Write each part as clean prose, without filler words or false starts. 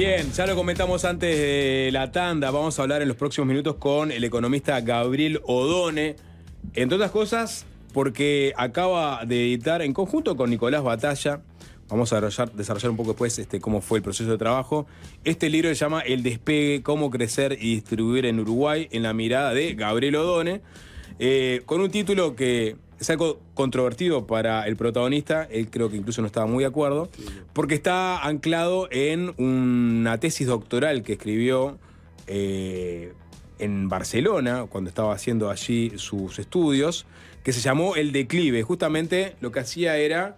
Bien, ya lo comentamos antes de la tanda. Vamos a hablar en los próximos minutos con el economista Gabriel Odone. Entre otras cosas, porque acaba de editar en conjunto con Nicolás Batalla. Vamos a desarrollar un poco después cómo fue el proceso de trabajo. Este libro se llama El despegue, cómo crecer y distribuir en Uruguay, en la mirada de Gabriel Odone. Con un título que es algo controvertido para el protagonista. Él creo que incluso no estaba muy de acuerdo, porque está anclado en una tesis doctoral que escribió en Barcelona, cuando estaba haciendo allí sus estudios, que se llamó El declive. Justamente lo que hacía era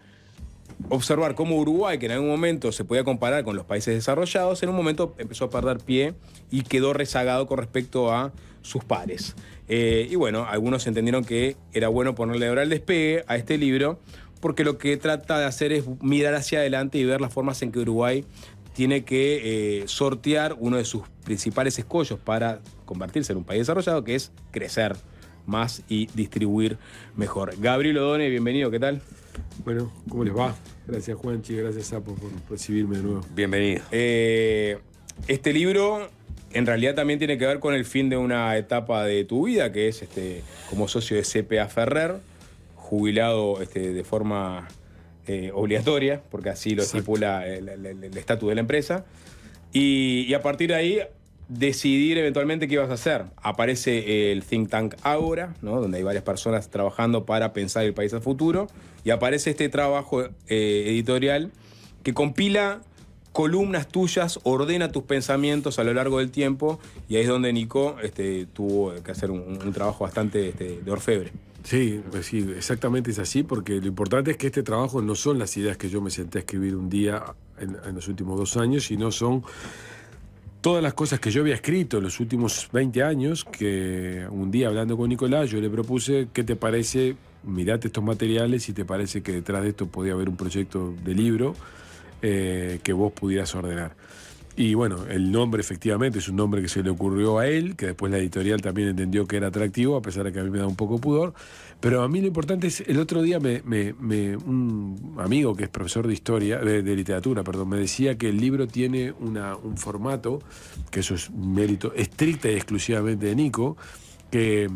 observar cómo Uruguay, que en algún momento se podía comparar con los países desarrollados, en un momento empezó a perder pie y quedó rezagado con respecto a sus pares. Y bueno, algunos entendieron que era bueno ponerle ahora el despegue a este libro, porque lo que trata de hacer es mirar hacia adelante y ver las formas en que Uruguay tiene que sortear uno de sus principales escollos para convertirse en un país desarrollado, que es crecer más y distribuir mejor. Gabriel Odone, bienvenido, ¿qué tal? Bueno, ¿cómo les va? Gracias, Juanchi, gracias, Sapo, por recibirme de nuevo. Bienvenido. Este libro en realidad también tiene que ver con el fin de una etapa de tu vida, que es como socio de CPA Ferrer, jubilado de forma obligatoria, porque así lo estipula el estatus de la empresa. Y a partir de ahí decidir eventualmente qué ibas a hacer. Aparece el think tank Ágora, ¿no? Donde hay varias personas trabajando para pensar el país al futuro, y aparece este trabajo editorial que compila columnas tuyas, ordena tus pensamientos a lo largo del tiempo, y ahí es donde Nico tuvo que hacer un trabajo bastante de orfebre. Sí, pues sí, exactamente es así, porque lo importante es que este trabajo no son las ideas que yo me senté a escribir un día en los últimos 2 años, sino son todas las cosas que yo había escrito en los últimos 20 años, que un día hablando con Nicolás yo le propuse, ¿qué te parece? Mirate estos materiales y te parece que detrás de esto podía haber un proyecto de libro que vos pudieras ordenar. Y bueno, el nombre efectivamente es un nombre que se le ocurrió a él, que después la editorial también entendió que era atractivo, a pesar de que a mí me da un poco pudor. Pero a mí lo importante es, el otro día un amigo que es profesor de historia, de literatura, perdón, me decía que el libro tiene un formato, que eso es un mérito estricta y exclusivamente de Nico, que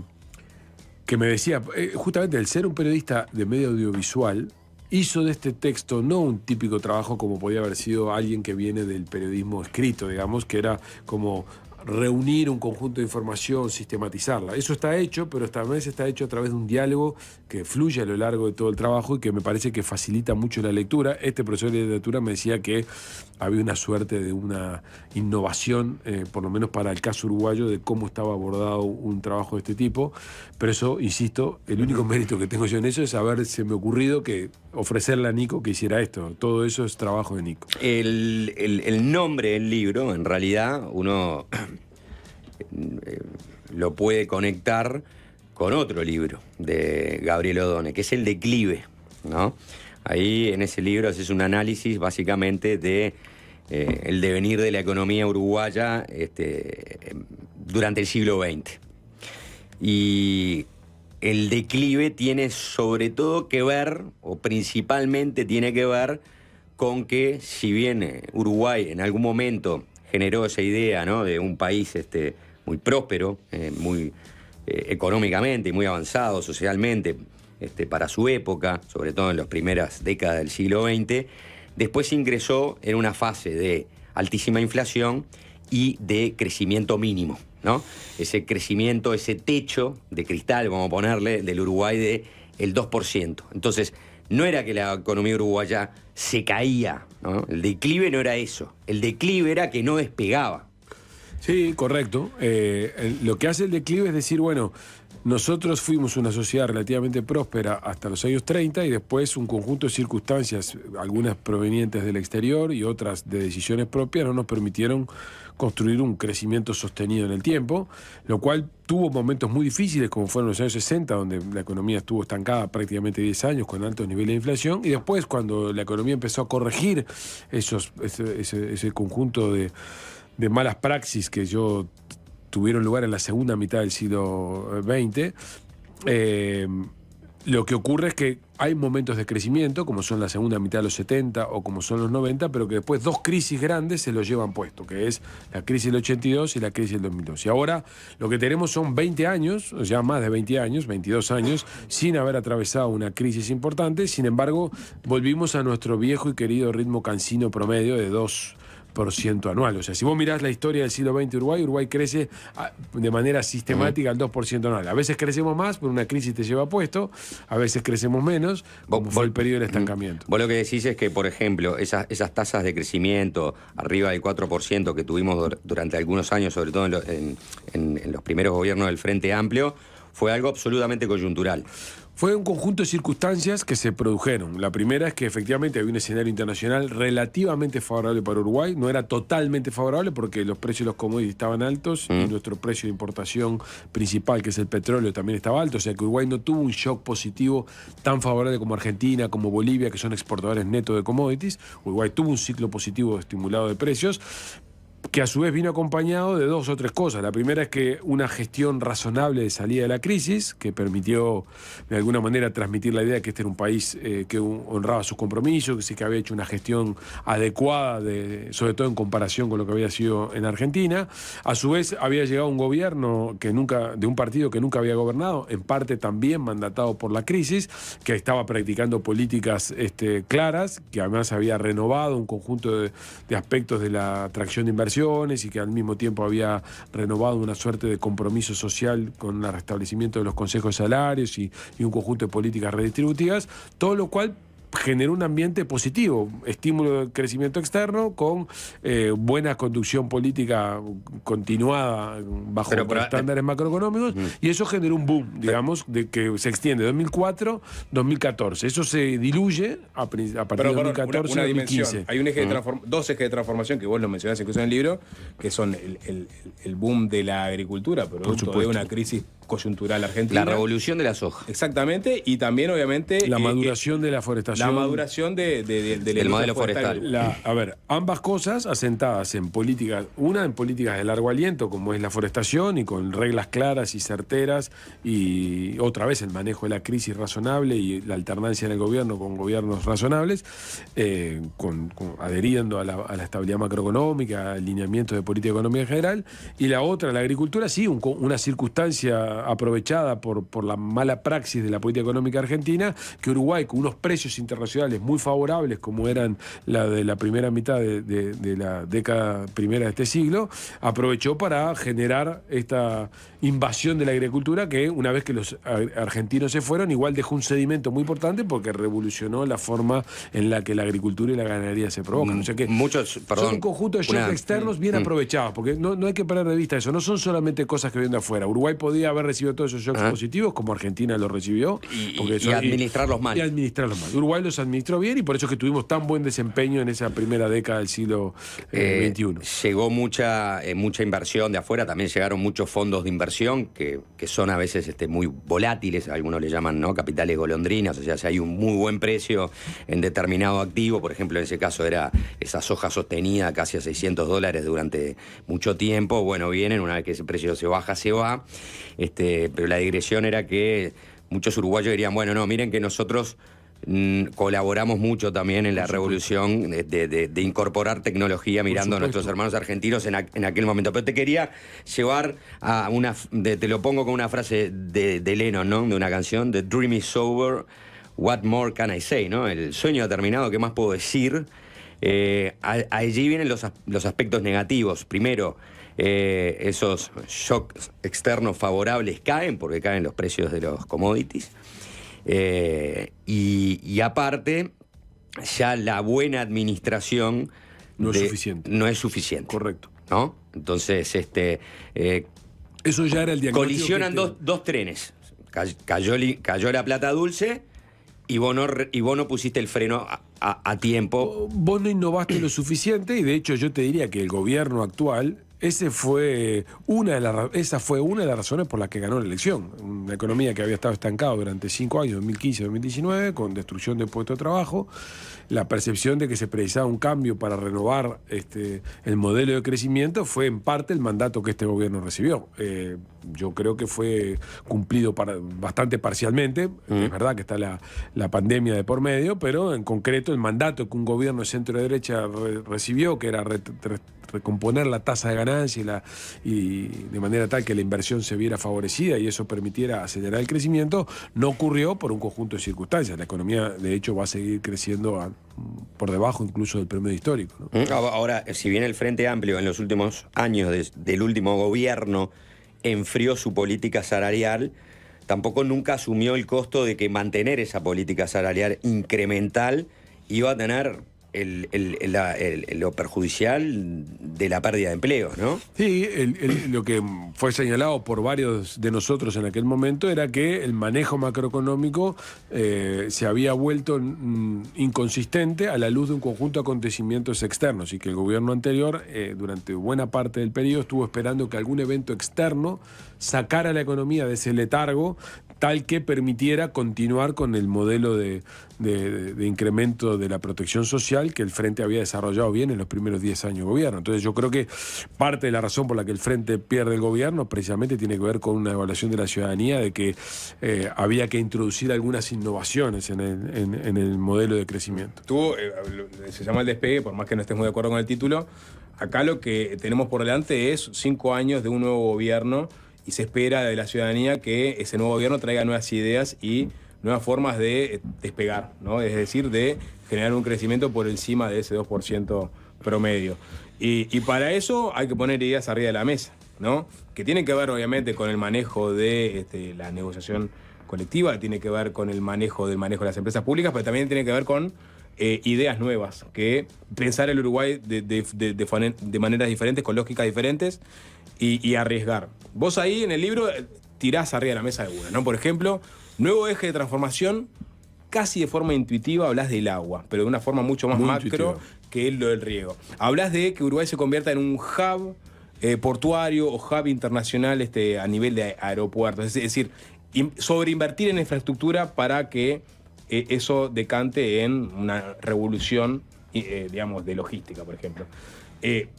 me decía, justamente el ser un periodista de medio audiovisual, hizo de este texto no un típico trabajo como podía haber sido alguien que viene del periodismo escrito, digamos, que era como reunir un conjunto de información, sistematizarla. Eso está hecho, pero esta vez está hecho a través de un diálogo que fluye a lo largo de todo el trabajo y que me parece que facilita mucho la lectura. Este profesor de literatura me decía que había una suerte de una innovación, por lo menos para el caso uruguayo, de cómo estaba abordado un trabajo de este tipo. Pero eso, insisto, el único mérito que tengo yo en eso es haberse me ocurrido que ofrecerle a Nico que hiciera esto. Todo eso es trabajo de Nico. El nombre del libro, en realidad, uno lo puede conectar con otro libro de Gabriel Odone, que es El declive, ¿no? Ahí en ese libro haces un análisis básicamente de el devenir de la economía uruguaya durante el siglo XX. Y el declive tiene sobre todo que ver, o principalmente tiene que ver, con que si bien Uruguay en algún momento generó esa idea, ¿no?, de un país muy próspero, muy económicamente y muy avanzado socialmente para su época, sobre todo en las primeras décadas del siglo XX, después ingresó en una fase de altísima inflación y de crecimiento mínimo, ¿no? Ese crecimiento, ese techo de cristal, vamos a ponerle, del Uruguay de el 2%. Entonces, no era que la economía uruguaya se caía, ¿no? El declive no era eso. El declive era que no despegaba. Sí, correcto. Lo que hace el declive es decir, bueno, nosotros fuimos una sociedad relativamente próspera hasta los años 30 y después un conjunto de circunstancias, algunas provenientes del exterior y otras de decisiones propias, no nos permitieron construir un crecimiento sostenido en el tiempo, lo cual tuvo momentos muy difíciles, como fueron los años 60, donde la economía estuvo estancada prácticamente 10 años con altos niveles de inflación, y después cuando la economía empezó a corregir ese conjunto de malas praxis que tuvieron lugar en la segunda mitad del siglo XX, Lo que ocurre es que hay momentos de crecimiento, como son la segunda mitad de los 70 o como son los 90, pero que después dos crisis grandes se los llevan puesto, que es la crisis del 82 y la crisis del 2002. Y ahora lo que tenemos son 20 años, o ya más de 20 años, 22 años, sin haber atravesado una crisis importante. Sin embargo, volvimos a nuestro viejo y querido ritmo cansino promedio de 2% anual. O sea, si vos mirás la historia del siglo XX de Uruguay crece de manera sistemática al 2% anual. A veces crecemos más, por una crisis te lleva puesto, a veces crecemos menos, como fue el periodo del estancamiento. Vos lo que decís es que, por ejemplo, esas tasas de crecimiento arriba del 4% que tuvimos durante algunos años, sobre todo en los primeros gobiernos del Frente Amplio, fue algo absolutamente coyuntural. Fue un conjunto de circunstancias que se produjeron. La primera es que efectivamente había un escenario internacional relativamente favorable para Uruguay. No era totalmente favorable porque los precios de los commodities estaban altos y nuestro precio de importación principal, que es el petróleo, también estaba alto. O sea que Uruguay no tuvo un shock positivo tan favorable como Argentina, como Bolivia, que son exportadores netos de commodities. Uruguay tuvo un ciclo positivo estimulado de precios, que a su vez vino acompañado de dos o tres cosas. La primera es que una gestión razonable de salida de la crisis, que permitió de alguna manera transmitir la idea de que este era un país que honraba sus compromisos, que había hecho una gestión adecuada, sobre todo en comparación con lo que había sido en Argentina. A su vez había llegado un gobierno de un partido que nunca había gobernado, en parte también mandatado por la crisis, que estaba practicando políticas claras, que además había renovado un conjunto de aspectos de la atracción de inversión y que al mismo tiempo había renovado una suerte de compromiso social con el restablecimiento de los consejos de salarios y un conjunto de políticas redistributivas, todo lo cual generó un ambiente positivo, estímulo del crecimiento externo con buena conducción política continuada bajo estándares macroeconómicos, y eso generó un boom, digamos, de que se extiende 2004, 2014. Eso se diluye a partir de 2014, una 2015. Dimensión. Hay un eje dos ejes de transformación que vos lo mencionás incluso en el libro, que son el boom de la agricultura, producto de una crisis coyuntural argentina. La revolución de la soja. Exactamente, y también obviamente la maduración de la forestación. La maduración del modelo forestal. A ver, ambas cosas asentadas en políticas, una en políticas de largo aliento, como es la forestación, y con reglas claras y certeras, y otra vez el manejo de la crisis razonable y la alternancia en el gobierno con gobiernos razonables, adheriendo a la estabilidad macroeconómica, alineamiento de política económica en general, y la otra, la agricultura, sí, una circunstancia aprovechada por la mala praxis de la política económica argentina, que Uruguay, con unos precios internacionales muy favorables como eran la de la primera mitad de la década primera de este siglo, aprovechó para generar esta invasión de la agricultura que, una vez que los argentinos se fueron, igual dejó un sedimento muy importante porque revolucionó la forma en la que la agricultura y la ganadería se provocan. O sea que son un conjunto de shocks externos bien aprovechados, porque no hay que perder de vista eso. No son solamente cosas que vienen de afuera. Uruguay podía haber recibido todos esos shocks positivos, como Argentina lo recibió. Y administrarlos mal. Y administrarlos mal. Uruguay los administró bien, y por eso es que tuvimos tan buen desempeño en esa primera década del siglo XXI. Llegó mucha inversión de afuera, también llegaron muchos fondos de inversión que son a veces muy volátiles, algunos le llaman, ¿no?, capitales golondrinas. O sea, si hay un muy buen precio en determinado activo, por ejemplo, en ese caso era esa soja sostenida casi a $600 durante mucho tiempo, bueno, vienen, una vez que ese precio se baja, se va. Pero la digresión era que muchos uruguayos dirían, bueno, no, miren que nosotros colaboramos mucho también en la revolución de incorporar tecnología mirando a nuestros hermanos argentinos en aquel momento. Pero te quería llevar a te lo pongo con una frase de Lennon, ¿no?, de una canción, The Dream is over, what more can I say, ¿no? El sueño ha terminado, ¿qué más puedo decir? Allí vienen los aspectos negativos. Primero, esos shocks externos favorables caen porque caen los precios de los commodities. Y aparte, ya la buena administración no es suficiente. Correcto. ¿No? Entonces, eso ya era el diagnóstico. Colisionan dos trenes. Cayó la plata dulce y vos no pusiste el freno a tiempo. Vos no innovaste lo suficiente, y de hecho yo te diría que el gobierno actual esa fue una de las razones por las que ganó la elección. Una economía que había estado estancada durante 5 años, 2015-2019, con destrucción de puestos de trabajo, la percepción de que se precisaba un cambio para renovar el modelo de crecimiento fue en parte el mandato que este gobierno recibió. Yo creo que fue cumplido bastante parcialmente. Es verdad que está la pandemia de por medio, pero en concreto el mandato que un gobierno de centro-derecha recibió, que era recomponer la tasa de ganancia y de manera tal que la inversión se viera favorecida y eso permitiera acelerar el crecimiento, no ocurrió por un conjunto de circunstancias. La economía, de hecho, va a seguir creciendo por debajo incluso del promedio histórico, ¿no? Ahora, si bien el Frente Amplio en los últimos años del último gobierno enfrió su política salarial, tampoco nunca asumió el costo de que mantener esa política salarial incremental iba a tener lo perjudicial de la pérdida de empleos, ¿no? Sí, lo que fue señalado por varios de nosotros en aquel momento era que el manejo macroeconómico se había vuelto inconsistente a la luz de un conjunto de acontecimientos externos y que el gobierno anterior, durante buena parte del periodo, estuvo esperando que algún evento externo sacara a la economía de ese letargo tal que permitiera continuar con el modelo de incremento de la protección social que el Frente había desarrollado bien en los primeros 10 años de gobierno. Entonces yo creo que parte de la razón por la que el Frente pierde el gobierno precisamente tiene que ver con una evaluación de la ciudadanía de que había que introducir algunas innovaciones en el modelo de crecimiento. Se llama El Despegue, por más que no estés muy de acuerdo con el título. Acá lo que tenemos por delante es 5 años de un nuevo gobierno y se espera de la ciudadanía que ese nuevo gobierno traiga nuevas ideas y nuevas formas de despegar, ¿no? Es decir, de generar un crecimiento por encima de ese 2% promedio. Y para eso hay que poner ideas arriba de la mesa, ¿no? Que tienen que ver obviamente con el manejo de la negociación colectiva, tiene que ver con el manejo de las empresas públicas, pero también tiene que ver con ideas nuevas, que pensar el Uruguay de maneras diferentes, con lógicas diferentes y arriesgar. Vos ahí en el libro tirás arriba de la mesa de una, ¿no? Por ejemplo, nuevo eje de transformación, casi de forma intuitiva hablás del agua, pero de una forma mucho más macro que lo del riego. Hablás de que Uruguay se convierta en un hub portuario o hub internacional a nivel de aeropuertos. Es decir, sobreinvertir en infraestructura para que eso decante en una revolución, digamos, de logística, por ejemplo.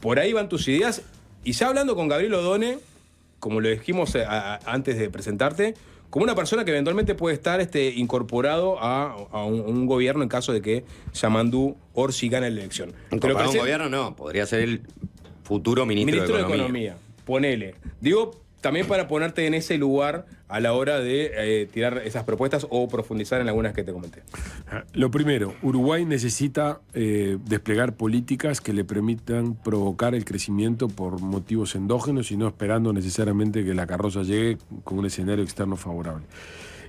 Por ahí van tus ideas. Y ya hablando con Gabriel Odone, como lo dijimos antes de presentarte, como una persona que eventualmente puede estar incorporado a un gobierno en caso de que Yamandú Orsi gane la elección. Incorporado a un gobierno no, podría ser el futuro ministro de Economía. Ponele. Digo, también para ponerte en ese lugar a la hora de tirar esas propuestas o profundizar en algunas que te comenté. Lo primero, Uruguay necesita desplegar políticas que le permitan provocar el crecimiento por motivos endógenos y no esperando necesariamente que la carroza llegue con un escenario externo favorable.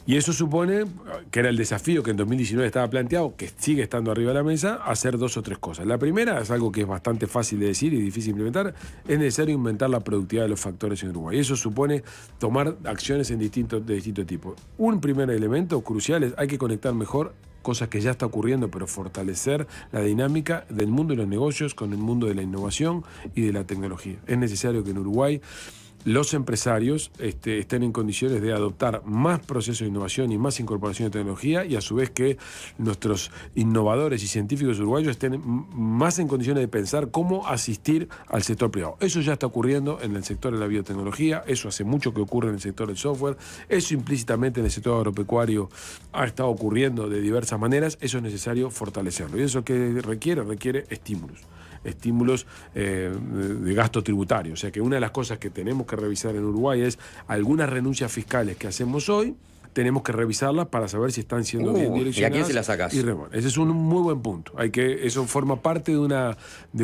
Y eso supone, que era el desafío que en 2019 estaba planteado, que sigue estando arriba de la mesa, hacer 2 o 3 cosas. La primera es algo que es bastante fácil de decir y difícil de implementar, es necesario aumentar la productividad de los factores en Uruguay. Eso supone tomar acciones de distinto tipo. Un primer elemento crucial es hay que conectar mejor cosas que ya está ocurriendo, pero fortalecer la dinámica del mundo de los negocios con el mundo de la innovación y de la tecnología. Es necesario que en Uruguay los empresarios estén en condiciones de adoptar más procesos de innovación y más incorporación de tecnología y a su vez que nuestros innovadores y científicos uruguayos estén más en condiciones de pensar cómo asistir al sector privado. Eso ya está ocurriendo en el sector de la biotecnología, eso hace mucho que ocurre en el sector del software, eso implícitamente en el sector agropecuario ha estado ocurriendo de diversas maneras, eso es necesario fortalecerlo. Y eso que requiere estímulos de gasto tributario. O sea que una de las cosas que tenemos que revisar en Uruguay es algunas renuncias fiscales que hacemos hoy, tenemos que revisarlas para saber si están siendo bien direccionadas. ¿Y a quién se las sacás? Ese es un muy buen punto. Eso forma parte de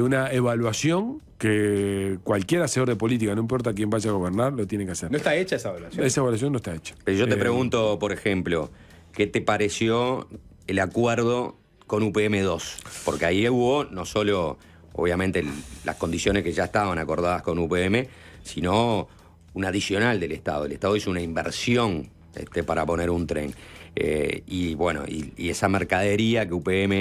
una evaluación que cualquier hacedor de política, no importa quién vaya a gobernar, lo tiene que hacer. ¿No está hecha esa evaluación? Esa evaluación no está hecha. Pero yo te pregunto, por ejemplo, ¿qué te pareció el acuerdo con UPM 2? Porque ahí hubo no solo, obviamente, las condiciones que ya estaban acordadas con UPM, sino un adicional del Estado. El Estado hizo una inversión para poner un tren. Y bueno, y esa mercadería que UPM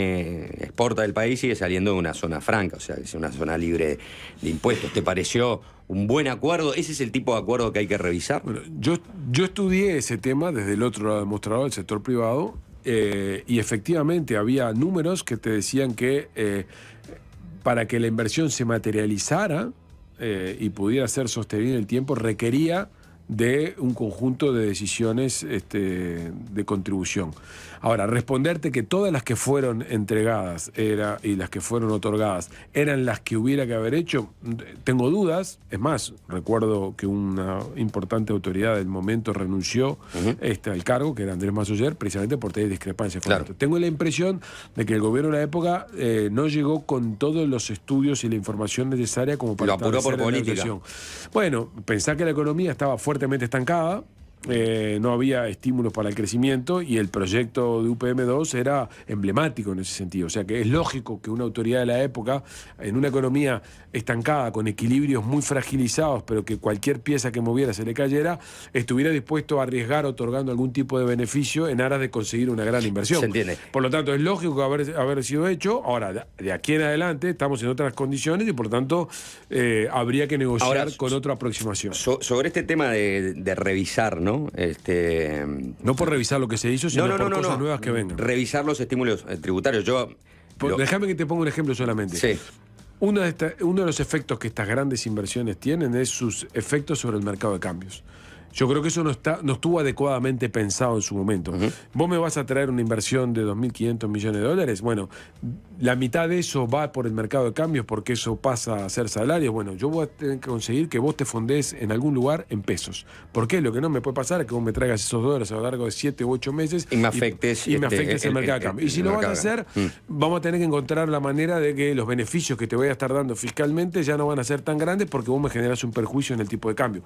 exporta del país sigue saliendo de una zona franca, o sea, es una zona libre de impuestos. ¿Te pareció un buen acuerdo? ¿Ese es el tipo de acuerdo que hay que revisar? Bueno, yo estudié ese tema desde el otro lado del mostrador, el sector privado, y efectivamente había números que te decían que para que la inversión se materializara y pudiera ser sostenida en el tiempo, requería de un conjunto de decisiones de contribución. Ahora, responderte que todas las que fueron entregadas y las que fueron otorgadas eran las que hubiera que haber hecho, tengo dudas. Es más, recuerdo que una importante autoridad del momento renunció al cargo, que era Andrés Massoyer, precisamente por tener discrepancias. Claro. Tengo la impresión de que el gobierno de la época no llegó con todos los estudios y la información necesaria como para lo apuró por política. Bueno, pensá que la economía estaba fuertemente estancada. No había estímulos para el crecimiento y el proyecto de UPM2 era emblemático en ese sentido. O sea que es lógico que una autoridad de la época, en una economía estancada, con equilibrios muy fragilizados, pero que cualquier pieza que moviera se le cayera, estuviera dispuesto a arriesgar otorgando algún tipo de beneficio en aras de conseguir una gran inversión. Se entiende. Por lo tanto, es lógico haber sido hecho. Ahora, de aquí en adelante estamos en otras condiciones y por lo tanto habría que negociar ahora, con otra aproximación. Sobre este tema de revisar, ¿no? No por revisar lo que se hizo, sino por cosas nuevas que vengan. Revisar los estímulos tributarios. Déjame que te ponga un ejemplo solamente. Sí. Uno de los efectos que estas grandes inversiones tienen es sus efectos sobre el mercado de cambios. Yo creo que eso no estuvo adecuadamente pensado en su momento. Vos me vas a traer una inversión de 2.500 millones de dólares. Bueno, la mitad de eso va por el mercado de cambios porque eso pasa a ser salario. Bueno, yo voy a tener que conseguir que vos te fondés en algún lugar en pesos. ¿Por qué? Lo que no me puede pasar es que vos me traigas esos dólares a lo largo de 7 u 8 meses y me afectes, el mercado de cambios. Y si lo vas a hacer, vamos a tener que encontrar la manera de que los beneficios que te voy a estar dando fiscalmente ya no van a ser tan grandes porque vos me generás un perjuicio en el tipo de cambio.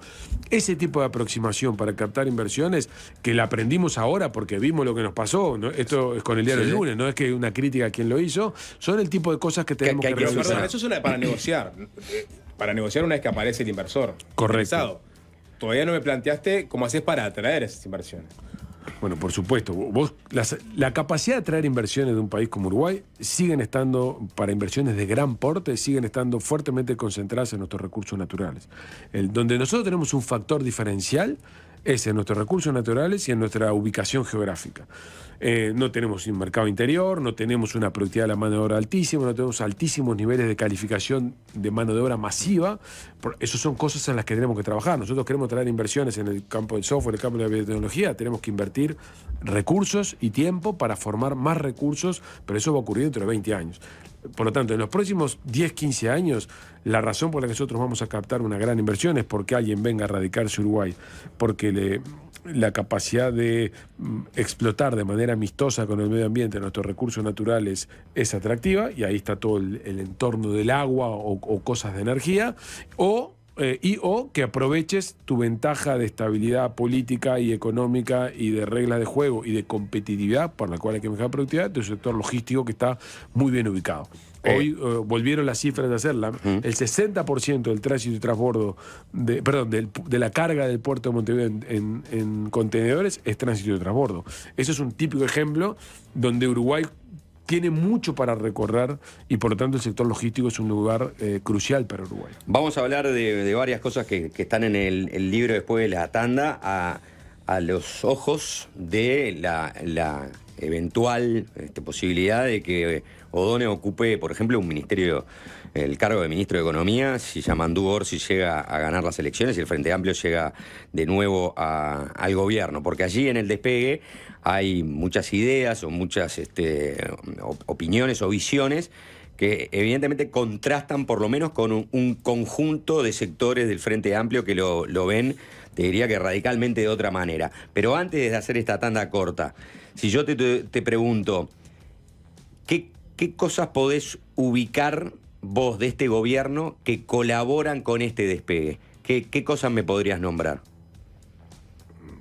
Ese tipo de aproximación para captar inversiones, que la aprendimos ahora porque vimos lo que nos pasó, ¿no? Esto es con el diario del lunes, no es que una crítica a quien lo hizo, son el tipo de cosas que tenemos que revisar. Perdón, eso es para negociar. Para negociar una vez que aparece el inversor. Correcto. Interesado. Todavía no me planteaste cómo haces para atraer esas inversiones. Bueno, por supuesto. La capacidad de atraer inversiones de un país como Uruguay siguen estando, para inversiones de gran porte, siguen estando fuertemente concentradas en nuestros recursos naturales. Donde nosotros tenemos un factor diferencial es en nuestros recursos naturales y en nuestra ubicación geográfica. No tenemos un mercado interior, no tenemos una productividad de la mano de obra altísima, no tenemos altísimos niveles de calificación de mano de obra masiva. Esas son cosas en las que tenemos que trabajar. Nosotros queremos traer inversiones en el campo del software, en el campo de la biotecnología, tenemos que invertir recursos y tiempo para formar más recursos, pero eso va a ocurrir dentro de 20 años. Por lo tanto, en los próximos 10, 15 años, la razón por la que nosotros vamos a captar una gran inversión es porque alguien venga a radicarse a Uruguay, porque la capacidad de explotar de manera amistosa con el medio ambiente nuestros recursos naturales es atractiva, y ahí está todo el entorno del agua o cosas de energía, o que aproveches tu ventaja de estabilidad política y económica y de reglas de juego y de competitividad, por la cual hay que mejorar productividad, de un sector logístico que está muy bien ubicado. Hoy volvieron las cifras de hacerla. El 60% del tránsito y transbordo, de la carga del puerto de Montevideo en contenedores es tránsito y transbordo. Eso es un típico ejemplo donde Uruguay tiene mucho para recorrer y por lo tanto el sector logístico es un lugar crucial para Uruguay. Vamos a hablar de varias cosas que están en el libro después de la tanda, a los ojos de la eventual posibilidad de que O'Donnell ocupe, por ejemplo, el cargo de ministro de Economía, si Yamandú Orsi llega a ganar las elecciones y el Frente Amplio llega de nuevo al gobierno, porque allí en el despegue hay muchas ideas o muchas opiniones o visiones que evidentemente contrastan por lo menos con un conjunto de sectores del Frente Amplio que lo ven, te diría que radicalmente de otra manera. Pero antes de hacer esta tanda corta, si yo te pregunto, ¿qué cosas podés ubicar vos de este gobierno que colaboran con este despegue? ¿Qué cosas me podrías nombrar?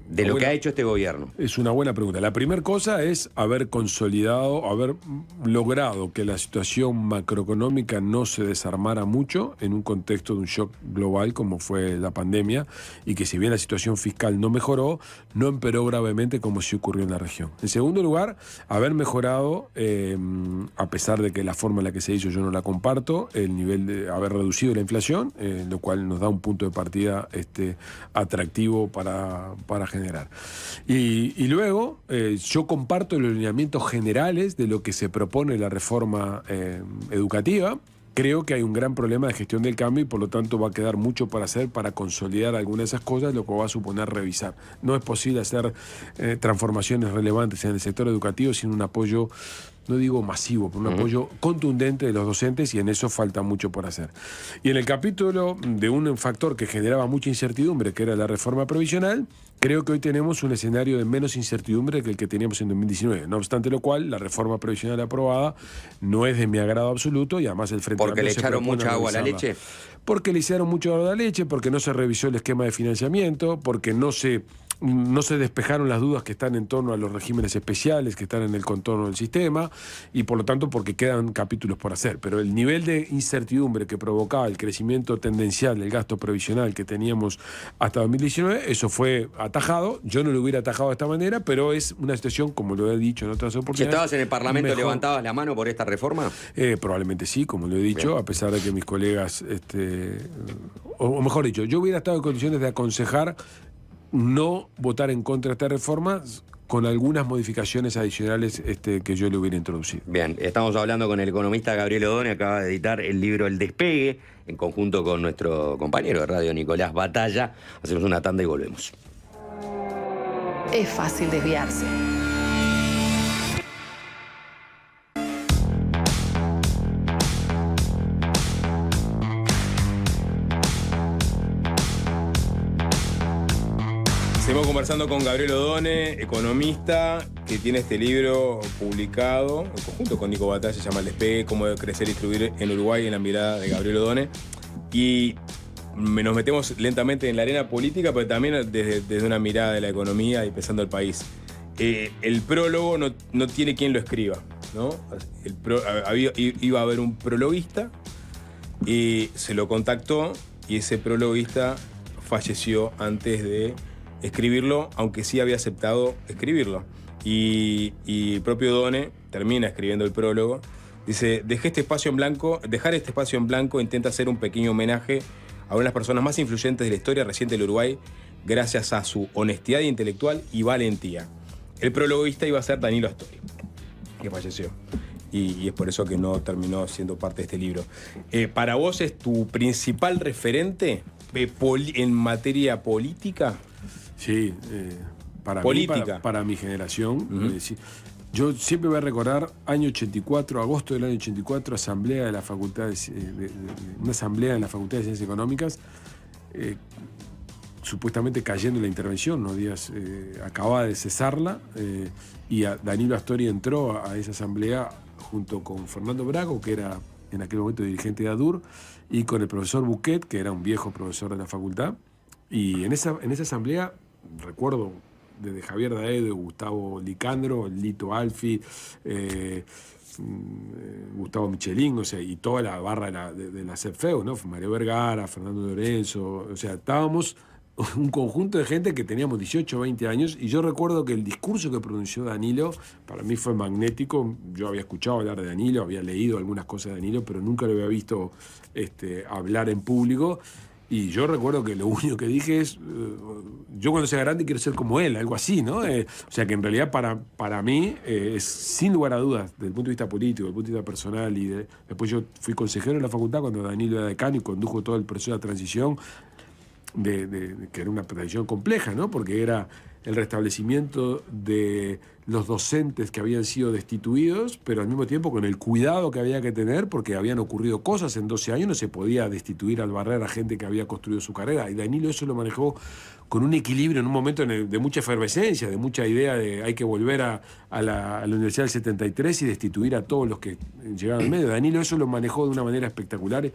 de lo que ha hecho este gobierno? Es una buena pregunta. La primera cosa es haber consolidado, haber logrado que la situación macroeconómica no se desarmara mucho en un contexto de un shock global como fue la pandemia, y que si bien la situación fiscal no mejoró, no empeoró gravemente como sí ocurrió en la región. En segundo lugar, haber mejorado, a pesar de que la forma en la que se hizo yo no la comparto, el nivel de haber reducido la inflación, lo cual nos da un punto de partida atractivo para generar. Y luego, yo comparto los lineamientos generales de lo que se propone la reforma educativa. Creo que hay un gran problema de gestión del cambio y por lo tanto va a quedar mucho para hacer para consolidar algunas de esas cosas, lo que va a suponer revisar. No es posible hacer transformaciones relevantes en el sector educativo sin un apoyo, no digo masivo, pero un apoyo contundente de los docentes, y en eso falta mucho por hacer. Y en el capítulo de un factor que generaba mucha incertidumbre, que era la reforma previsional, creo que hoy tenemos un escenario de menos incertidumbre que el que teníamos en 2019. No obstante lo cual, la reforma previsional aprobada no es de mi agrado absoluto, y además el Frente ¿Porque le echaron mucha agua a la leche? Porque le hicieron mucho agua a la leche, porque no se revisó el esquema de financiamiento, porque no se despejaron las dudas que están en torno a los regímenes especiales que están en el contorno del sistema, y por lo tanto porque quedan capítulos por hacer. Pero el nivel de incertidumbre que provocaba el crecimiento tendencial del gasto previsional que teníamos hasta 2019, eso fue atajado. Yo no lo hubiera atajado de esta manera, pero es una situación, como lo he dicho en otras oportunidades. Si estabas en el Parlamento, ¿levantabas la mano por esta reforma? Probablemente sí, como lo he dicho, bien, a pesar de que mis colegas, o mejor dicho, yo hubiera estado en condiciones de aconsejar no votar en contra de esta reforma con algunas modificaciones adicionales que yo le hubiera introducido. Bien, estamos hablando con el economista Gabriel Odone, acaba de editar el libro El Despegue, en conjunto con nuestro compañero de radio Nicolás Batalla. Hacemos una tanda y volvemos. Es fácil desviarse. Seguimos conversando con Gabriel Odone, economista, que tiene este libro publicado en conjunto con Nico Batalla, se llama El Despegue, cómo crecer y distribuir en Uruguay, en la mirada de Gabriel Odone. Y nos metemos lentamente en la arena política, pero también desde una mirada de la economía y pensando el país. El prólogo no tiene quien lo escriba, ¿no? Iba a haber un prologuista y se lo contactó, y ese prologuista falleció antes de escribirlo, aunque sí había aceptado escribirlo. Y el propio Odone termina escribiendo el prólogo. Dice: dejar este espacio en blanco intenta hacer un pequeño homenaje a una de las personas más influyentes de la historia reciente del Uruguay, gracias a su honestidad intelectual y valentía. El prologuista iba a ser Danilo Astori, que falleció. Y es por eso que no terminó siendo parte de este libro. ¿Para vos es tu principal referente en materia política? Sí, para política. Mí, para mi generación. Sí. Yo siempre voy a recordar año 84, agosto del año 84, asamblea de la Facultad una asamblea en la Facultad de Ciencias Económicas, supuestamente cayendo en la intervención, ¿no? Díaz acababa de cesarla, y Danilo Astori entró a esa asamblea junto con Fernando Brago, que era en aquel momento dirigente de ADUR, y con el profesor Buquet, que era un viejo profesor de la facultad. Y en esa asamblea, recuerdo desde Javier Daedo, Gustavo Licandro, Lito Alfi, Gustavo Michelin, o sea, y toda la barra de la CEPFEU, ¿no? Mario Vergara, Fernando Lorenzo, o sea, estábamos un conjunto de gente que teníamos 18 o 20 años, y yo recuerdo que el discurso que pronunció Danilo para mí fue magnético. Yo había escuchado hablar de Danilo, había leído algunas cosas de Danilo, pero nunca lo había visto hablar en público. Y yo recuerdo que lo único que dije es, yo cuando sea grande quiero ser como él, algo así, ¿no? O sea que en realidad para mí es sin lugar a dudas, desde el punto de vista político, desde el punto de vista personal, después yo fui consejero en la facultad cuando Danilo era decano y condujo todo el proceso de transición, que era una transición compleja, ¿no? Porque era el restablecimiento de los docentes que habían sido destituidos, pero al mismo tiempo con el cuidado que había que tener, porque habían ocurrido cosas en 12 años, no se podía destituir al barrer a gente que había construido su carrera. Y Danilo eso lo manejó con un equilibrio en un momento de mucha efervescencia, de mucha idea de hay que volver a la Universidad del 73 y destituir a todos los que llegaban al medio. Danilo eso lo manejó de una manera espectacular.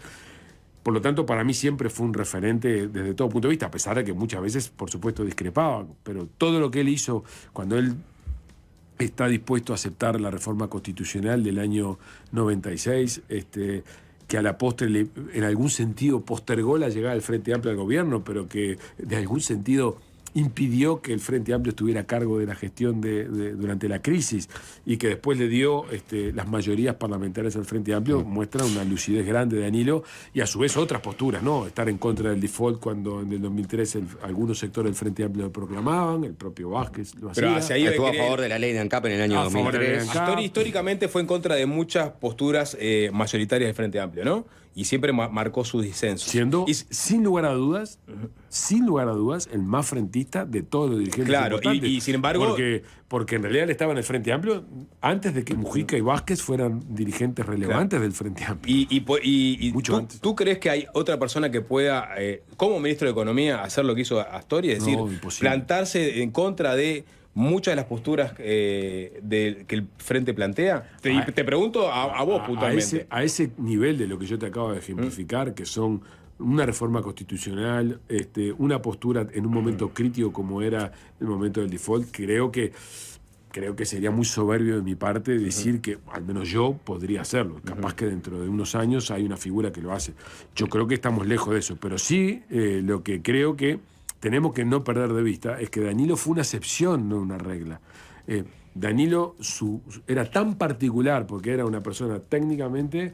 Por lo tanto, para mí siempre fue un referente desde todo punto de vista, a pesar de que muchas veces, por supuesto, discrepaba. Pero todo lo que él hizo cuando él está dispuesto a aceptar la reforma constitucional del año 96, que a la postre en algún sentido postergó la llegada del Frente Amplio al gobierno, pero que de algún sentido impidió que el Frente Amplio estuviera a cargo de la gestión durante la crisis, y que después le dio las mayorías parlamentarias al Frente Amplio, muestra una lucidez grande de Danilo, y a su vez otras posturas, ¿no? Estar en contra del default cuando en el 2003 algunos sectores del Frente Amplio lo proclamaban, el propio Vázquez lo hacía. Pero hacia ahí Estuvo a favor de la ley de ANCAP en el año A favor de la ley de 2003. ANCAP. Históricamente fue en contra de muchas posturas mayoritarias del Frente Amplio, ¿no? Y siempre marcó sus disensos. Siendo, Y- sin lugar a dudas, el más frentista de todos los dirigentes Claro, importantes. y sin embargo- Porque en realidad él estaba en el Frente Amplio antes de que Mujica y Vázquez fueran dirigentes relevantes del Frente Amplio. Y Mucho tú, antes. ¿tú crees que hay otra persona que pueda, como ministro de Economía, hacer lo que hizo Astori? Es decir, No, imposible. plantarse en contra de muchas de las posturas que el Frente plantea. Te pregunto a vos puntualmente. A ese nivel de lo que yo te acabo de ejemplificar, que son una reforma constitucional, una postura en un momento crítico como era el momento del default, creo que sería muy soberbio de mi parte decir que al menos yo podría hacerlo. Capaz que dentro de unos años hay una figura que lo hace. Yo creo que estamos lejos de eso, pero sí lo que creo que tenemos que no perder de vista es que Danilo fue una excepción, no una regla. Danilo era tan particular porque era una persona técnicamente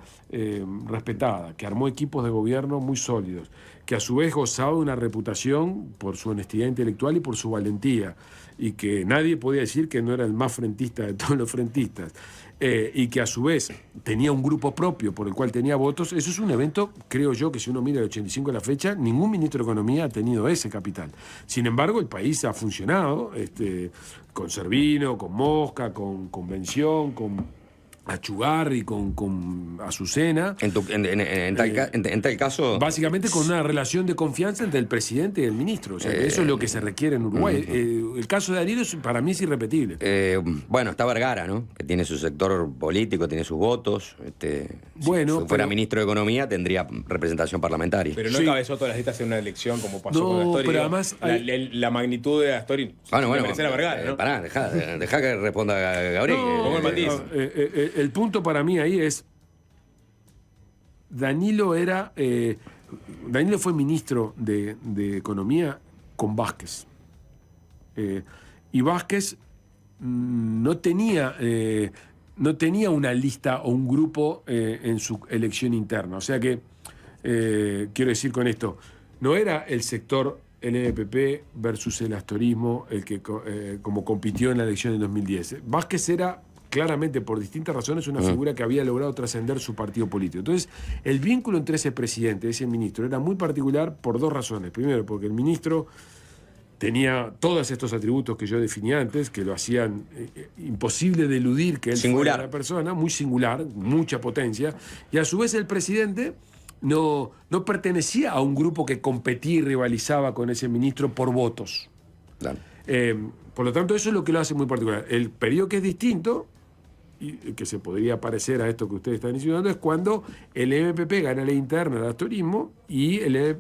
respetada, que armó equipos de gobierno muy sólidos, que a su vez gozaba de una reputación por su honestidad intelectual y por su valentía, y que nadie podía decir que no era el más frentista de todos los frentistas, y que a su vez tenía un grupo propio por el cual tenía votos. Eso es un evento, creo yo, que si uno mira el 85 a la fecha, ningún ministro de Economía ha tenido ese capital. Sin embargo, el país ha funcionado con Servino, con Mosca, con Convención, con Achugarri, con Azucena. En tal caso, Básicamente con una relación de confianza entre el presidente y el ministro. O sea, que eso es lo que se requiere en Uruguay. El caso de Danilo para mí es irrepetible. bueno, está Vergara, ¿no? Que tiene su sector político, tiene sus votos. Bueno, si fuera pero- ministro de Economía, tendría representación parlamentaria. Pero no Sí. encabezó todas las listas en una elección como pasó No, con Astori. pero Digo, además la, hay- la magnitud de Astori Bueno, merece la Vergara, ¿no? Pará, dejá que responda Gabriel. pongo el matiz. El punto para mí ahí es Danilo fue ministro de Economía con Vázquez. Y Vázquez no tenía una lista o un grupo en su elección interna. O sea que, quiero decir con esto, no era el sector LNPP versus el astorismo el que como compitió en la elección del 2010. Vázquez era claramente, por distintas razones, una figura que había logrado trascender su partido político. Entonces, el vínculo entre ese presidente y ese ministro era muy particular por dos razones. Primero, porque el ministro tenía todos estos atributos que yo definía antes, que lo hacían imposible de eludir que él Singular. fuera la persona, muy singular, mucha potencia, y a su vez el presidente no pertenecía a un grupo que competía y rivalizaba con ese ministro por votos. Claro. Por lo tanto, eso es lo que lo hace muy particular. El periodo que es distinto, y que se podría parecer a esto que ustedes están insinuando, es cuando el MPP gana la interna del astorismo y el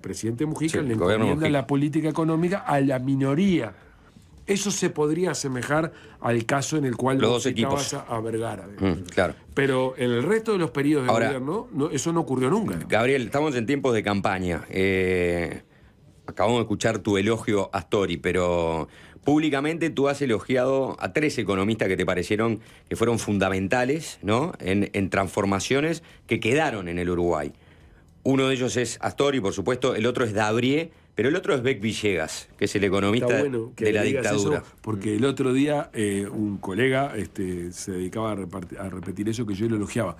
presidente Mujica Sí, le el gobierno encomienda Mujica. la política económica a la minoría. Eso se podría asemejar al caso en el cual Los vos dos equipos. citabas a Vergara. Claro. Pero en el resto de los periodos de Ahora- gobierno, eso no ocurrió nunca. Gabriel, estamos en tiempos de campaña. Acabamos de escuchar tu elogio a Astori, pero públicamente tú has elogiado a 3 economistas que te parecieron que fueron fundamentales, ¿no? en transformaciones que quedaron en el Uruguay. Uno de ellos es Astori, por supuesto, el otro es Dabrié, pero el otro es Beck Villegas, que es el economista Está bueno que de la le digas dictadura. eso, porque el otro día un colega se dedicaba a repetir eso que yo lo elogiaba.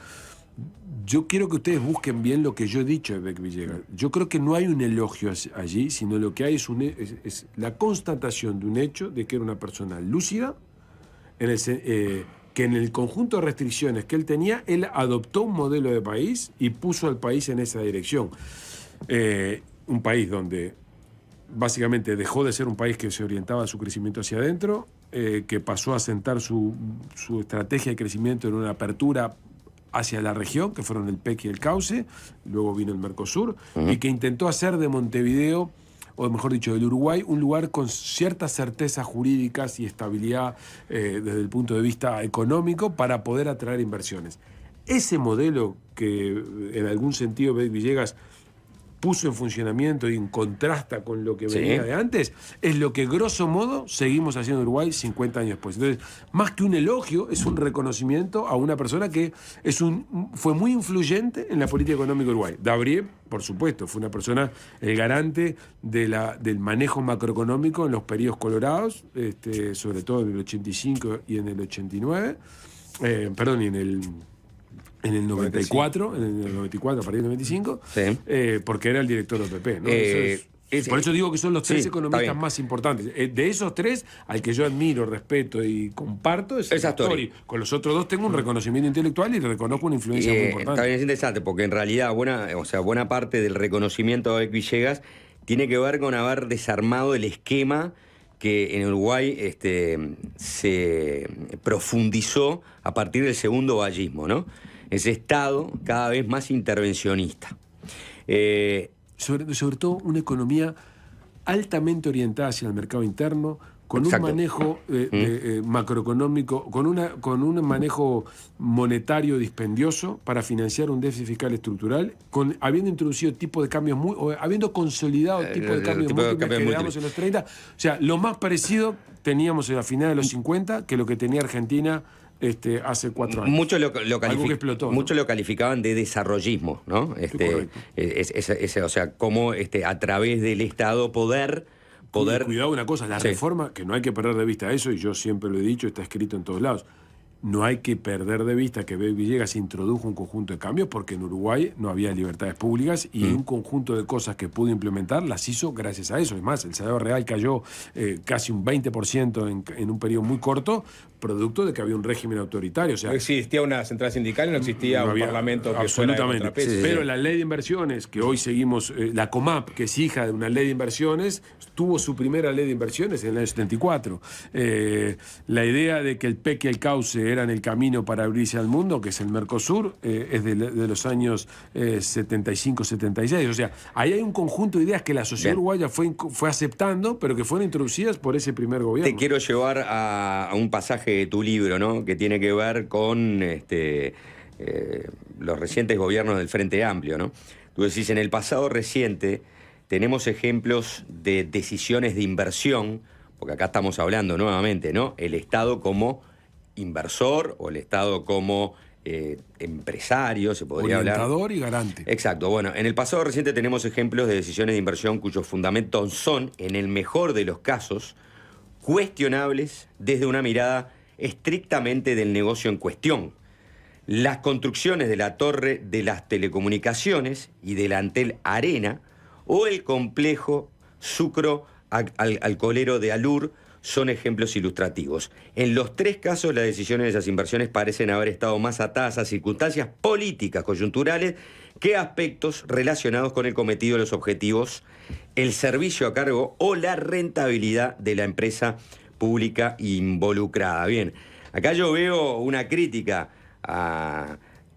Yo quiero que ustedes busquen bien lo que yo he dicho de Beck Villegas. Yo creo que no hay un elogio allí, sino lo que hay es la constatación de un hecho de que era una persona lúcida, que en el conjunto de restricciones que él tenía, él adoptó un modelo de país y puso al país en esa dirección. Un país donde básicamente dejó de ser un país que se orientaba a su crecimiento hacia adentro, que pasó a sentar su estrategia de crecimiento en una apertura hacia la región, que fueron el PEC y el Cauce, luego vino el Mercosur, y que intentó hacer de Montevideo, o mejor dicho, del Uruguay, un lugar con ciertas certezas jurídicas y estabilidad desde el punto de vista económico para poder atraer inversiones. Ese modelo que en algún sentido Villegas puso en funcionamiento y en contrasta con lo que venía de antes, es lo que grosso modo seguimos haciendo en Uruguay 50 años después. Entonces, más que un elogio, es un reconocimiento a una persona que fue muy influyente en la política económica de Uruguay. Gabriel, por supuesto, fue una persona, el garante del manejo macroeconómico en los periodos colorados, sobre todo en el 85 y en el 89, y en el 94, a partir del 95, porque era el director del PP, ¿no? Por eso digo que son los tres economistas más importantes. De esos tres, al que yo admiro, respeto y comparto, es Astori. Con los otros dos tengo un reconocimiento intelectual y le reconozco una influencia muy importante. Está bien, es interesante, porque en realidad buena parte del reconocimiento de Villegas tiene que ver con haber desarmado el esquema que en Uruguay se profundizó a partir del segundo vallismo, ¿no? Ese Estado cada vez más intervencionista. Sobre todo una economía altamente orientada hacia el mercado interno, con un manejo macroeconómico, con un manejo monetario dispendioso para financiar un déficit fiscal estructural, habiendo introducido tipos de cambios habiendo consolidado tipos de cambios múltiples que heredamos en los 30. O sea, lo más parecido teníamos en la final de los 50 que lo que tenía Argentina hace 4 años. Muchos Muchos lo calificaban de desarrollismo, ¿no? O sea, cómo a través del Estado poder... Cuidado una cosa, la reforma, que no hay que perder de vista eso, y yo siempre lo he dicho, está escrito en todos lados. No hay que perder de vista que Villegas introdujo un conjunto de cambios porque en Uruguay no había libertades públicas y un conjunto de cosas que pudo implementar las hizo gracias a eso. Es más, el salario real cayó casi un 20% en un periodo muy corto, producto de que había un régimen autoritario. O sea, no existía una central sindical y no existía un parlamento que absolutamente. fuera de contrapeso. Pero la ley de inversiones, que hoy seguimos, la COMAP, que es hija de una ley de inversiones, tuvo su primera ley de inversiones en el año 74. La idea de que el PEC y el Cauce eran el camino para abrirse al mundo, que es el Mercosur, es de los años 75-76. O sea, ahí hay un conjunto de ideas que la sociedad uruguaya fue aceptando, pero que fueron introducidas por ese primer gobierno. Te quiero llevar a un pasaje de tu libro, ¿no? Que tiene que ver con los recientes gobiernos del Frente Amplio, ¿no? Tú decís, en el pasado reciente tenemos ejemplos de decisiones de inversión, porque acá estamos hablando nuevamente, ¿no? El Estado como inversor o el Estado como empresario, se podría hablar. Orientador y garante. Exacto. Bueno, en el pasado reciente tenemos ejemplos de decisiones de inversión cuyos fundamentos son, en el mejor de los casos, cuestionables desde una mirada estrictamente del negocio en cuestión. Las construcciones de la Torre de las Telecomunicaciones y del Antel Arena o el complejo sucro alcoholero de Alur son ejemplos ilustrativos. En los tres casos, las decisiones de esas inversiones parecen haber estado más atadas a circunstancias políticas coyunturales que a aspectos relacionados con el cometido de los objetivos, el servicio a cargo o la rentabilidad de la empresa pública involucrada. Bien, acá yo veo una crítica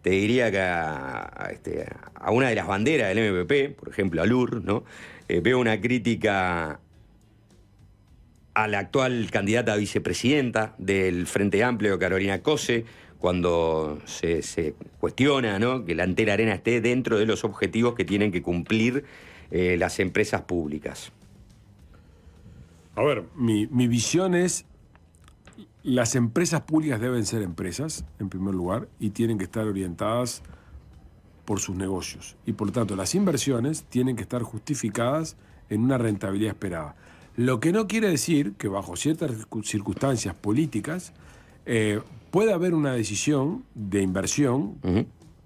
te diría que a una de las banderas del MPP, por ejemplo, a Lur, ¿no? Veo una crítica a la actual candidata a vicepresidenta del Frente Amplio, Carolina Cose, cuando se cuestiona, ¿no?, que la Antel Arena esté dentro de los objetivos que tienen que cumplir las empresas públicas. A ver, mi visión es: las empresas públicas deben ser empresas, en primer lugar, y tienen que estar orientadas por sus negocios. Y por lo tanto, las inversiones tienen que estar justificadas en una rentabilidad esperada. Lo que no quiere decir que bajo ciertas circunstancias políticas pueda haber una decisión de inversión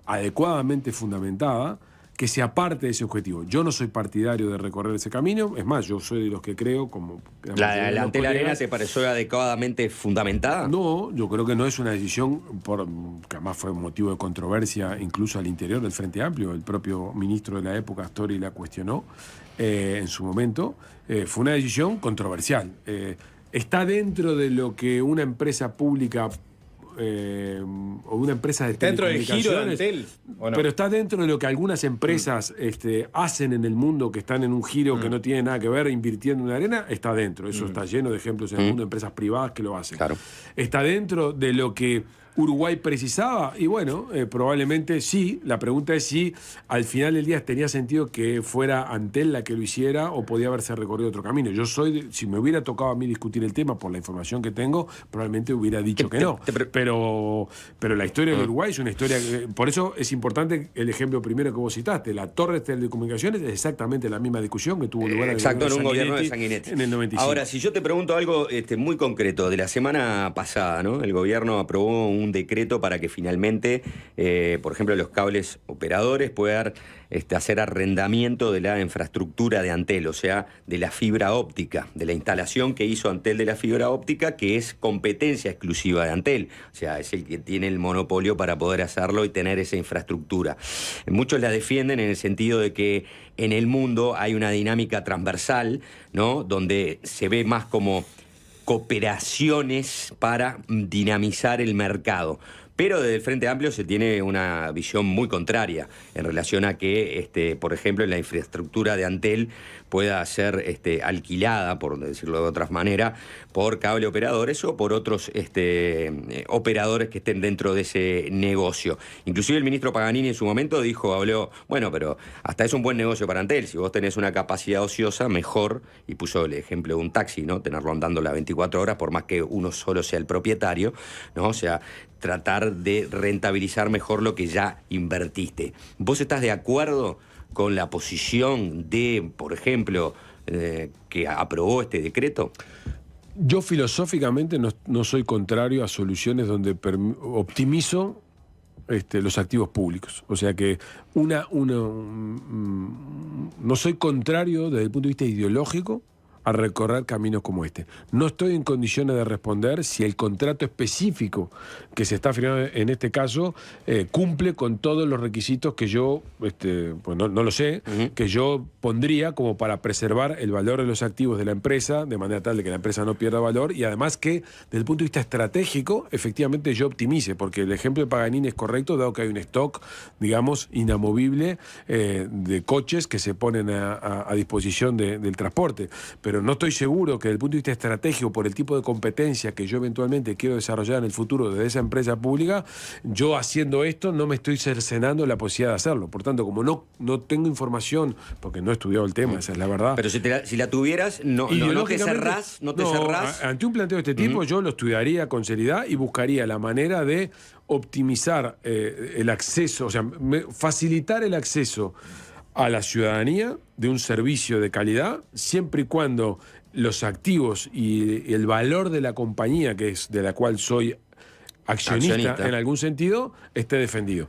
adecuadamente fundamentada que se aparte de ese objetivo. Yo no soy partidario de recorrer ese camino, es más, yo soy de los que creo, como... ¿La Antel Arena te pareció adecuadamente fundamentada? No, yo creo que no es una decisión, que además fue motivo de controversia incluso al interior del Frente Amplio. El propio ministro de la época, Astori, la cuestionó en su momento. Fue una decisión controversial. Está dentro de lo que una empresa pública o una empresa de ¿Está dentro del giro de telecomunicaciones, Antel o no? pero está dentro de lo que algunas empresas hacen en el mundo, que están en un giro que no tiene nada que ver, invirtiendo en la arena, está dentro. Eso está lleno de ejemplos en el mundo, de empresas privadas que lo hacen. Claro. Está dentro de lo que Uruguay precisaba, y bueno, probablemente sí. La pregunta es si al final del día tenía sentido que fuera Antel la que lo hiciera o podía haberse recorrido otro camino. Si me hubiera tocado a mí discutir el tema por la información que tengo, probablemente hubiera dicho que no. Pero la historia de Uruguay es una historia por eso es importante el ejemplo primero que vos citaste. La torre de telecomunicaciones es exactamente la misma discusión que tuvo lugar en un gobierno de Sanguinetti en el 95. Ahora, si yo te pregunto algo muy concreto, de la semana pasada, ¿no? El gobierno aprobó un decreto para que finalmente, por ejemplo, los cables operadores puedan hacer arrendamiento de la infraestructura de Antel, o sea, de la fibra óptica, de la instalación que hizo Antel de la fibra óptica, que es competencia exclusiva de Antel. O sea, es el que tiene el monopolio para poder hacerlo y tener esa infraestructura. Muchos la defienden en el sentido de que en el mundo hay una dinámica transversal, ¿no? Donde se ve más como cooperaciones para dinamizar el mercado. Pero desde el Frente Amplio se tiene una visión muy contraria en relación a que, por ejemplo, la infraestructura de Antel pueda ser alquilada, por decirlo de otra manera, por cable operadores o por otros operadores que estén dentro de ese negocio. Inclusive el ministro Paganini en su momento habló, bueno, pero hasta es un buen negocio para Antel. Si vos tenés una capacidad ociosa, mejor, y puso el ejemplo de un taxi, ¿no? Tenerlo andando las 24 horas, por más que uno solo sea el propietario, ¿no? O sea, tratar de rentabilizar mejor lo que ya invertiste. ¿Vos estás de acuerdo con la posición de, por ejemplo, que aprobó este decreto? Yo filosóficamente no soy contrario a soluciones donde optimizo los activos públicos. O sea que no soy contrario desde el punto de vista ideológico a recorrer caminos como este. No estoy en condiciones de responder si el contrato específico que se está firmando en este caso cumple con todos los requisitos que yo, pues no lo sé, que yo pondría como para preservar el valor de los activos de la empresa, de manera tal de que la empresa no pierda valor, y además que desde el punto de vista estratégico, efectivamente yo optimice, porque el ejemplo de Paganini es correcto, dado que hay un stock, digamos, inamovible de coches que se ponen a disposición del transporte. Pero no estoy seguro que desde el punto de vista estratégico, por el tipo de competencia que yo eventualmente quiero desarrollar en el futuro desde esa empresa pública, yo haciendo esto no me estoy cercenando la posibilidad de hacerlo. Por tanto, como no tengo información, porque no he estudiado el tema, esa es la verdad. Pero si la tuvieras, no te cerrás. Ante un planteo de este tipo, yo lo estudiaría con seriedad y buscaría la manera de optimizar el acceso, o sea, facilitar el acceso a la ciudadanía de un servicio de calidad, siempre y cuando los activos y el valor de la compañía, que es de la cual soy accionista en algún sentido, esté defendido.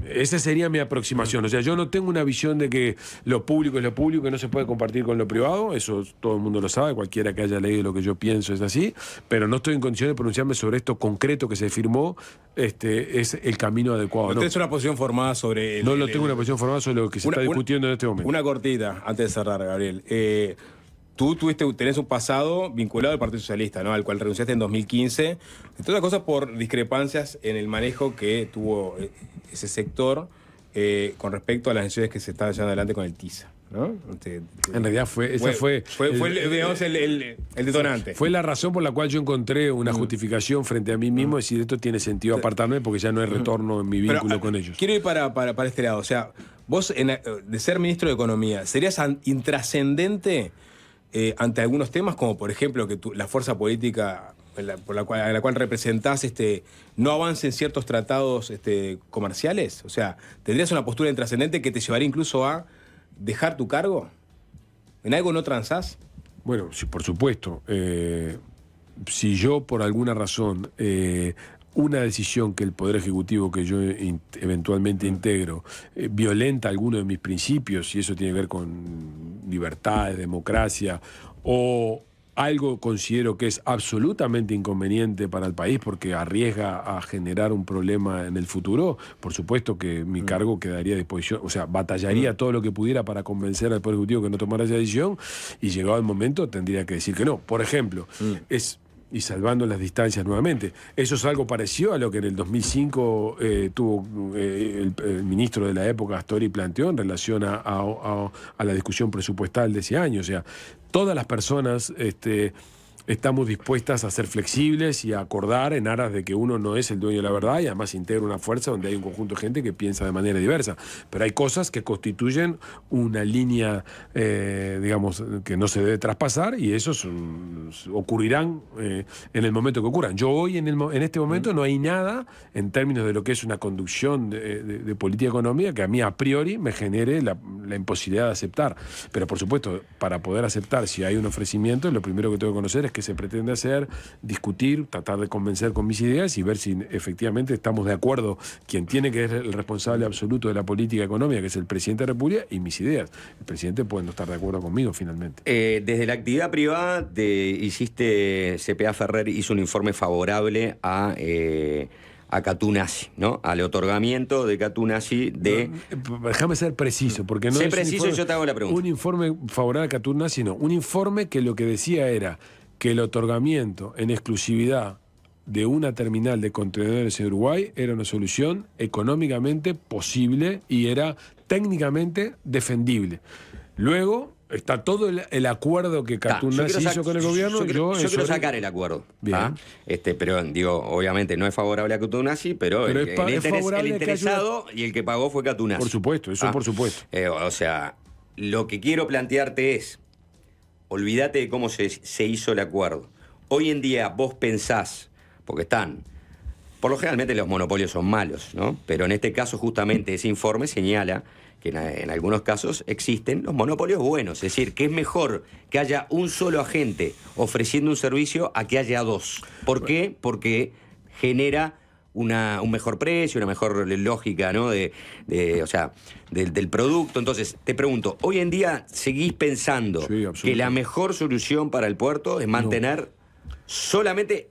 Esa sería mi aproximación. O sea, yo no tengo una visión de que lo público es lo público y no se puede compartir con lo privado. Eso todo el mundo lo sabe, cualquiera que haya leído lo que yo pienso es así, pero no estoy en condiciones de pronunciarme sobre esto concreto que se firmó, es el camino adecuado. ¿No tenés una posición formada sobre No tengo una posición formada sobre lo que se está discutiendo en este momento. Una cortita, antes de cerrar, Gabriel. Tú tenés un pasado vinculado al Partido Socialista, ¿no? Al cual renunciaste en 2015, entre otras cosas por discrepancias en el manejo que tuvo ese sector con respecto a las decisiones que se estaban llevando adelante con el TISA, ¿no? En realidad fue el detonante. Fue la razón por la cual yo encontré una justificación frente a mí mismo, es decir, esto tiene sentido apartarme porque ya no hay retorno en mi vínculo con ellos. Quiero ir para este lado. O sea, vos, de ser ministro de Economía, ¿serías intrascendente ante algunos temas, como por ejemplo que la fuerza política a la cual representás no avance en ciertos tratados comerciales? O sea, ¿tendrías una postura intrascendente que te llevaría incluso a dejar tu cargo? ¿En algo no transás? Bueno, sí, por supuesto. Si yo por alguna razón una decisión que el Poder Ejecutivo que yo eventualmente integro violenta alguno de mis principios, y eso tiene que ver con libertad, democracia, o algo considero que es absolutamente inconveniente para el país porque arriesga a generar un problema en el futuro, por supuesto que mi cargo quedaría a disposición, o sea, batallaría todo lo que pudiera para convencer al Poder Ejecutivo que no tomara esa decisión, y llegado el momento tendría que decir que no. Por ejemplo, es y salvando las distancias nuevamente. Eso es algo parecido a lo que en el 2005 tuvo el ministro de la época, Astori, planteó en relación a la discusión presupuestal de ese año. O sea, todas las personas estamos dispuestas a ser flexibles y a acordar en aras de que uno no es el dueño de la verdad y además integra una fuerza donde hay un conjunto de gente que piensa de manera diversa. Pero hay cosas que constituyen una línea, digamos, que no se debe traspasar y esos ocurrirán en el momento que ocurran. Yo hoy, en este momento, no hay nada en términos de lo que es una conducción de política económica que a mí a priori me genere la imposibilidad de aceptar. Pero por supuesto, para poder aceptar si hay un ofrecimiento, lo primero que tengo que conocer es qué se pretende hacer, discutir, tratar de convencer con mis ideas y ver si efectivamente estamos de acuerdo quien tiene que ser el responsable absoluto de la política económica, que es el presidente de la República, y mis ideas. El presidente puede no estar de acuerdo conmigo finalmente. Desde la actividad privada CPA Ferrer hizo un informe favorable a Catunasi, ¿no? Al otorgamiento de Catunasi de... Déjame ser preciso, porque no sé es preciso, yo te hago la pregunta. Un informe favorable a Catunasi, no. Un informe que lo que decía era que el otorgamiento en exclusividad de una terminal de contenedores en Uruguay era una solución económicamente posible y era técnicamente defendible. Luego está todo el acuerdo que Catunasi hizo con el gobierno. Yo quiero sacar el acuerdo. Bien. Pero digo, obviamente no es favorable a Catunasi, pero el interesado y el que pagó fue Catunasi. Por supuesto, eso por supuesto. O sea, lo que quiero plantearte es, olvídate de cómo se hizo el acuerdo. Hoy en día vos pensás, porque por lo generalmente los monopolios son malos, ¿no? Pero en este caso justamente ese informe señala que en algunos casos existen los monopolios buenos. Es decir, que es mejor que haya un solo agente ofreciendo un servicio a que haya dos. ¿Por qué? Porque genera un mejor precio, una mejor lógica, ¿no? del producto. Entonces, te pregunto, ¿hoy en día seguís pensando que la mejor solución para el puerto es mantener solamente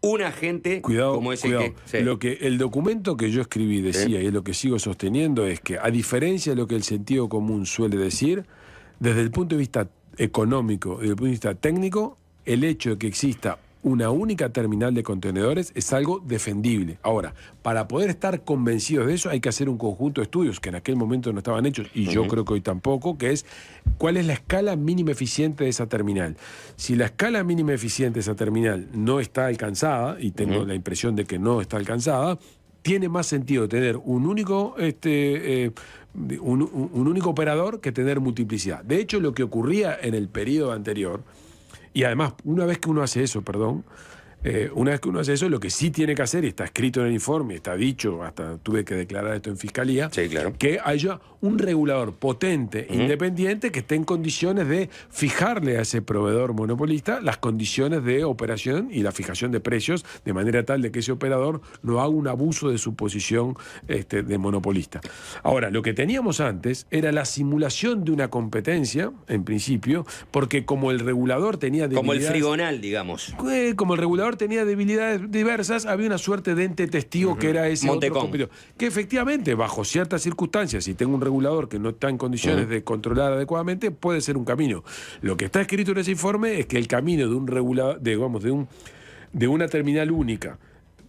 un agente como ese que... Sí. Lo que el documento que yo escribí decía, y es lo que sigo sosteniendo, es que a diferencia de lo que el sentido común suele decir, desde el punto de vista económico y desde el punto de vista técnico, el hecho de que exista una única terminal de contenedores es algo defendible. Ahora, para poder estar convencidos de eso hay que hacer un conjunto de estudios que en aquel momento no estaban hechos y yo creo que hoy tampoco, que es cuál es la escala mínima eficiente de esa terminal. Si la escala mínima eficiente de esa terminal no está alcanzada, y tengo la impresión de que no está alcanzada, tiene más sentido tener un único un único operador que tener multiplicidad. De hecho, lo que ocurría en el periodo anterior, y además, una vez que uno hace eso, lo que sí tiene que hacer, y está escrito en el informe, está dicho, hasta tuve que declarar esto en fiscalía, sí, claro, que haya un regulador potente, independiente, que esté en condiciones de fijarle a ese proveedor monopolista las condiciones de operación y la fijación de precios, de manera tal de que ese operador no haga un abuso de su posición de monopolista. Ahora, lo que teníamos antes era la simulación de una competencia, en principio, porque como el regulador tenía debilidades... Como el frigonal, digamos. Como el regulador tenía debilidades diversas, había una suerte de ente testigo que era ese Montecón. otro competidor. Que efectivamente, bajo ciertas circunstancias, si tengo un regulador que no está en condiciones de controlar adecuadamente, puede ser un camino. Lo que está escrito en ese informe es que el camino de un regulador, de una terminal única,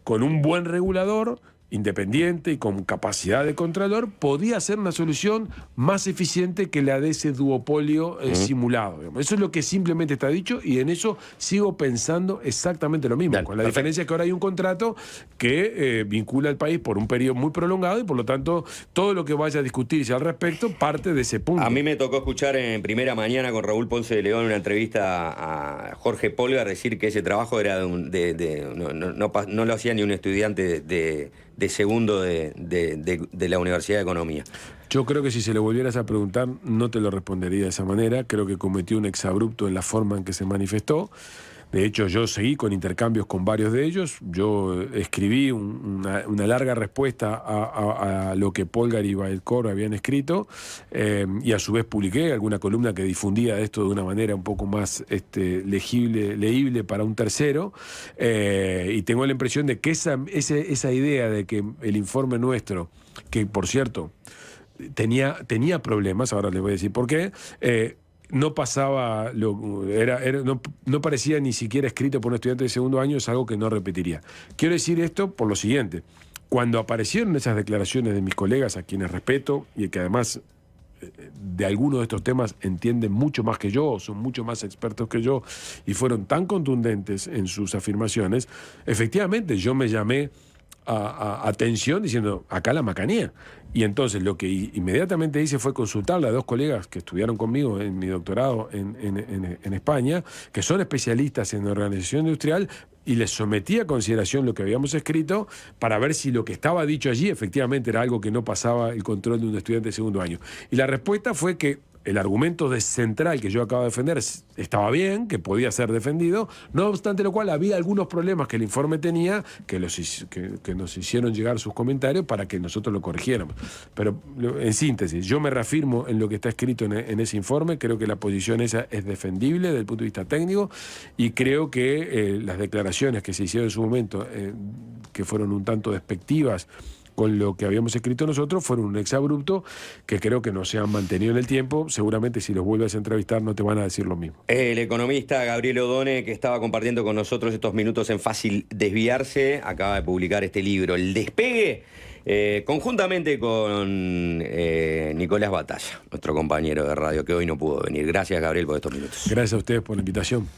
con un buen regulador, independiente y con capacidad de controlador, podía ser una solución más eficiente que la de ese duopolio simulado. Eso es lo que simplemente está dicho y en eso sigo pensando exactamente lo mismo, Bien, con la perfecto. diferencia que ahora hay un contrato que vincula al país por un periodo muy prolongado y por lo tanto todo lo que vaya a discutirse al respecto parte de ese punto. A mí me tocó escuchar en Primera Mañana con Raúl Ponce de León una entrevista a Jorge Polgar decir que ese trabajo era no lo hacía ni un estudiante de segundo de la Universidad de Economía. Yo creo que si se lo volvieras a preguntar no te lo respondería de esa manera. Creo que cometió un exabrupto en la forma en que se manifestó. De hecho, yo seguí con intercambios con varios de ellos. Yo escribí una larga respuesta a lo que Polgar y Baelcor habían escrito y a su vez publiqué alguna columna que difundía esto de una manera un poco más leíble para un tercero. Y tengo la impresión de que esa idea de que el informe nuestro, que por cierto tenía problemas, ahora les voy a decir por qué, no pasaba, no parecía ni siquiera escrito por un estudiante de segundo año, es algo que no repetiría. Quiero decir esto por lo siguiente. Cuando aparecieron esas declaraciones de mis colegas, a quienes respeto, y que además de algunos de estos temas entienden mucho más que yo, son mucho más expertos que yo, y fueron tan contundentes en sus afirmaciones, efectivamente yo me llamé a atención diciendo, acá la macanía. Y entonces lo que inmediatamente hice fue consultarle a 2 colegas que estudiaron conmigo en mi doctorado en España, que son especialistas en organización industrial, y les sometí a consideración lo que habíamos escrito para ver si lo que estaba dicho allí efectivamente era algo que no pasaba el control de un estudiante de segundo año. Y la respuesta fue que el argumento central que yo acabo de defender estaba bien, que podía ser defendido, no obstante lo cual había algunos problemas que el informe tenía que nos hicieron llegar sus comentarios para que nosotros lo corrigiéramos. Pero en síntesis, yo me reafirmo en lo que está escrito en ese informe, creo que la posición esa es defendible desde el punto de vista técnico y creo que las declaraciones que se hicieron en su momento, que fueron un tanto despectivas con lo que habíamos escrito nosotros, fueron un exabrupto que creo que no se han mantenido en el tiempo. Seguramente si los vuelves a entrevistar no te van a decir lo mismo. El economista Gabriel Odone, que estaba compartiendo con nosotros estos minutos en Fácil Desviarse, acaba de publicar este libro, El Despegue, conjuntamente con Nicolás Batalla, nuestro compañero de radio, que hoy no pudo venir. Gracias, Gabriel, por estos minutos. Gracias a ustedes por la invitación.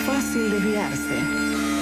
Fácil desviarse.